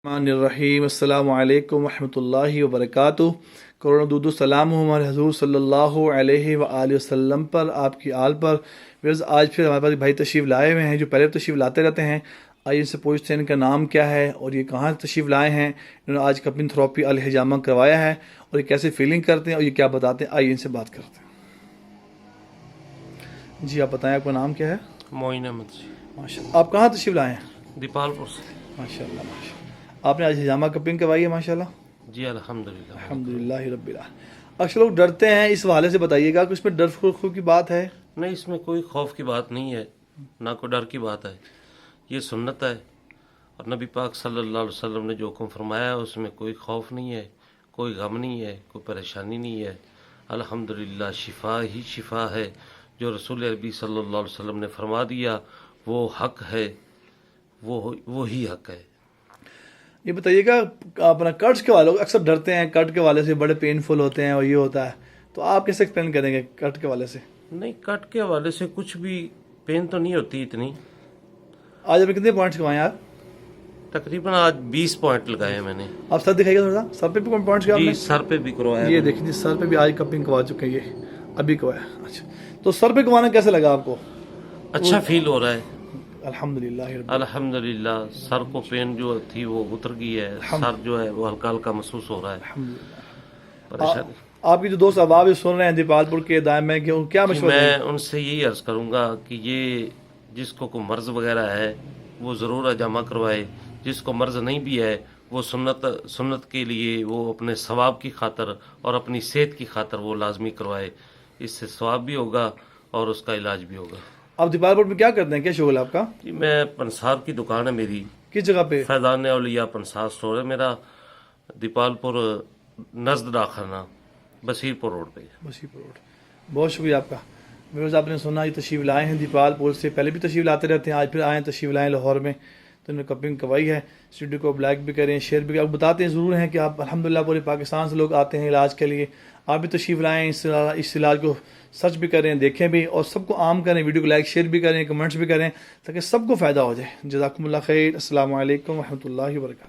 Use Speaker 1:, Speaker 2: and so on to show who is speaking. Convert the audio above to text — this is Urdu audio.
Speaker 1: الرحیم السلام علیکم ورحمۃ اللہ وبرکاتہ۔ کروڑوں درود و سلام ہو ہمارے حضور صلی اللہ علیہ وآلہ وسلم پر، آپ کی آل پر۔ آج پھر ہمارے پاس بھائی تشریف لائے ہوئے ہیں جو پہلے تشریف لاتے رہتے ہیں۔ آئیے ان سے پوچھتے ہیں ان کا نام کیا ہے اور یہ کہاں تشریف لائے ہیں۔ انہوں نے آج کپنگ تھراپی الحجامہ کروایا ہے اور یہ کیسے فیلنگ کرتے ہیں اور یہ کیا بتاتے ہیں، آئیے ان سے بات کرتے ہیں۔ جی آپ بتائیں، آپ کا نام کیا ہے؟
Speaker 2: معین احمد جی۔
Speaker 1: ماشاء اللہ، آپ کہاں تشریف لائے ہیں؟
Speaker 2: دیپال پور سے۔
Speaker 1: ماشاء اللہ ماشاء اللہ، آپ نے آج حجامہ کپنگ کروائی ہے ماشاء اللہ؟
Speaker 2: جی الحمدللہ
Speaker 1: الحمدللہ رب العالمین۔ اکثر لوگ ڈرتے ہیں، اس حوالے سے بتائیے گا کہ اس میں ڈر خوف کی بات ہے؟
Speaker 2: نہیں، اس میں کوئی خوف کی بات نہیں ہے، نہ کوئی ڈر کی بات ہے، یہ سنت ہے اور نبی پاک صلی اللہ علیہ وسلم نے جو حکم فرمایا ہے اس میں کوئی خوف نہیں ہے، کوئی غم نہیں ہے، کوئی پریشانی نہیں ہے۔ الحمدللہ شفا ہی شفا ہے، جو رسول عربی صلی اللہ علیہ وسلم نے فرما دیا وہ حق ہے، وہی حق ہے۔
Speaker 1: یہ بتائیے گا اپنا کٹس کے والے اکثر ڈرتے ہیں، کٹ کے والے سے بڑے پینفل ہوتے ہیں اور یہ ہوتا ہے، تو آپ کیسے ایکسپلین کریں گے کٹ کے والے سے؟
Speaker 2: نہیں، کٹ کے حوالے سے کچھ بھی پین تو نہیں ہوتی اتنی۔
Speaker 1: آج آپ نے کتنے پوائنٹس کروائے ہیں آپ؟
Speaker 2: تقریباً آج 20 پوائنٹ لگائے ہیں میں نے۔
Speaker 1: آپ سر دکھائیے گا تھوڑا سا، سر پہ بھی پوائنٹس کیا آپ
Speaker 2: جی
Speaker 1: نے؟
Speaker 2: سر پہ بھی کروایا۔
Speaker 1: یہ دیکھیں جی، سر پہ بھی آج کپنگ کروا چکے ہیں، یہ ابھی کروایا۔ اچھا، تو سر پہ کروانا کیسے لگا آپ کو؟
Speaker 2: اچھا فیل ہو رہا ہے
Speaker 1: الحمدللہ رب
Speaker 2: الحمدللہ، سر کو پین جو تھی وہ اتر گئی ہے، سر جو ہے وہ ہلکا ہلکا محسوس ہو رہا ہے۔
Speaker 1: الحمدللہ۔
Speaker 2: پریشانی
Speaker 1: آپ کی جو دوست احباب سن رہے ہیں دیپال پور کے دائم میں، کہ ان کیا مشورہ دیں
Speaker 2: میں ان سے یہی عرض کروں گا کہ یہ جس کو کوئی مرض وغیرہ ہے وہ ضرور حجامہ کروائے، جس کو مرض نہیں بھی ہے وہ سنت کے لیے وہ اپنے ثواب کی خاطر اور اپنی صحت کی خاطر وہ لازمی کروائے، اس سے ثواب بھی ہوگا اور اس کا علاج بھی ہوگا۔
Speaker 1: آپ دیپال پور میں کیا کرتے ہیں، کیا شغل ہے آپ کا؟
Speaker 2: جی میں پنصاب کی دکان ہے میری،
Speaker 1: کس جگہ پہ؟
Speaker 2: فیضان اولیاء پنصاب اسٹور ہے میرا، دیپال پور نزد ڈاکخانہ، بصیر پور روڈ پہ۔
Speaker 1: بصیر پور روڈ۔ بہت شکریہ آپ کا۔ ویورز آپ نے سنا، یہ تشریف لائے ہیں دیپال پور سے، پہلے بھی تشریف لاتے رہتے ہیں، آج پھر آئے ہیں تشریف لائے لاہور میں، تو انہوں نے کپنگ کروائی ہے۔ اس ویڈیو کو لائک بھی کریں، شیئر بھی کریں، آپ بتاتے ہیں ضرور ہیں کہ آپ الحمدللہ پورے پاکستان سے لوگ آتے ہیں علاج کے لیے، آپ بھی تشریف لائیں، اس علاج کو سرچ بھی کریں، دیکھیں بھی اور سب کو عام کریں، ویڈیو کو لائک شیئر بھی کریں، کمنٹس بھی کریں تاکہ سب کو فائدہ ہو جائے۔ جزاکم اللہ خیر، السلام علیکم ورحمۃ اللہ وبرکاتہ۔